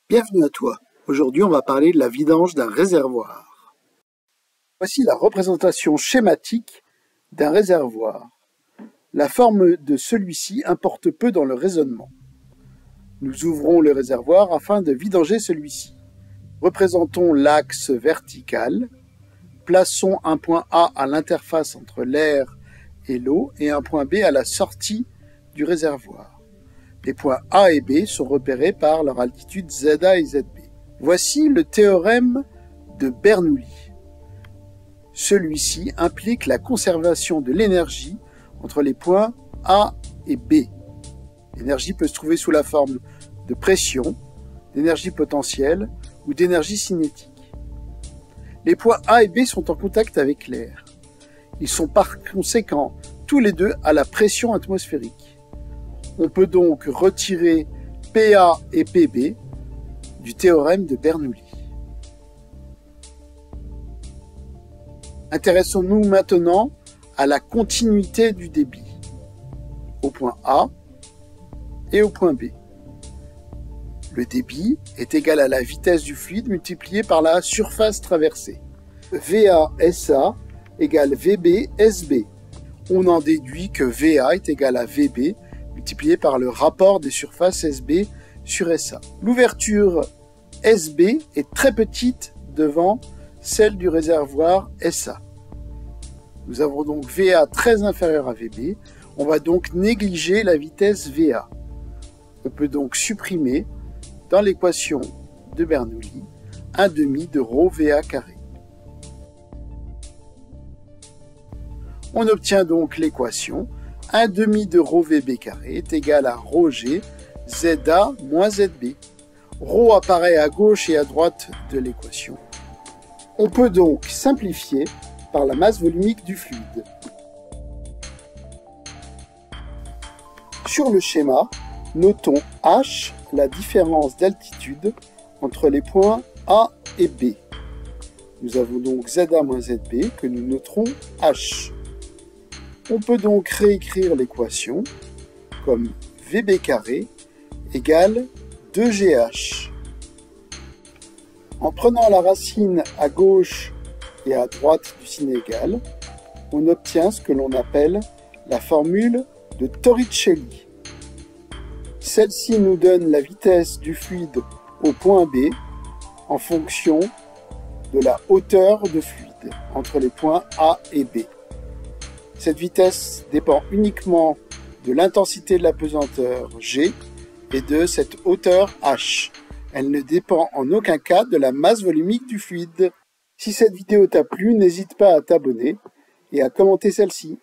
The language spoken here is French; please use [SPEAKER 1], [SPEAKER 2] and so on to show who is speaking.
[SPEAKER 1] Bienvenue à toi. Aujourd'hui, on va parler de la vidange d'un réservoir. Voici la représentation schématique d'un réservoir. La forme de celui-ci importe peu dans le raisonnement. Nous ouvrons le réservoir afin de vidanger celui-ci. Représentons l'axe vertical. Plaçons un point A à l'interface entre l'air et l'eau et un point B à la sortie du réservoir. Les points A et B sont repérés par leur altitude ZA et ZB. Voici le théorème de Bernoulli. Celui-ci implique la conservation de l'énergie entre les points A et B. L'énergie peut se trouver sous la forme de pression, d'énergie potentielle ou d'énergie cinétique. Les points A et B sont en contact avec l'air. Ils sont par conséquent tous les deux à la pression atmosphérique. On peut donc retirer PA et PB du théorème de Bernoulli. Intéressons-nous maintenant à la continuité du débit, au point A et au point B. Le débit est égal à la vitesse du fluide multipliée par la surface traversée. VA-SA égale VB-SB. On en déduit que VA est égal à VB multiplié par le rapport des surfaces SB sur SA. L'ouverture SB est très petite devant celle du réservoir SA. Nous avons donc VA très inférieur à VB. On va donc négliger la vitesse VA. On peut donc supprimer dans l'équation de Bernoulli 1/2 de ρ VA carré. On obtient donc l'équation 1/2 de ρ VB carré est égal à ρg ZA moins ZB. Ρ apparaît à gauche et à droite de l'équation. On peut donc simplifier par la masse volumique du fluide. Sur le schéma, notons H, la différence d'altitude entre les points A et B. Nous avons donc ZA moins ZB que nous noterons H. On peut donc réécrire l'équation comme VB carré égale 2GH. En prenant la racine à gauche et à droite du signe égal, on obtient ce que l'on appelle la formule de Torricelli. Celle-ci nous donne la vitesse du fluide au point B en fonction de la hauteur de fluide entre les points A et B. Cette vitesse dépend uniquement de l'intensité de la pesanteur G et de cette hauteur H. Elle ne dépend en aucun cas de la masse volumique du fluide. Si cette vidéo t'a plu, n'hésite pas à t'abonner et à commenter celle-ci.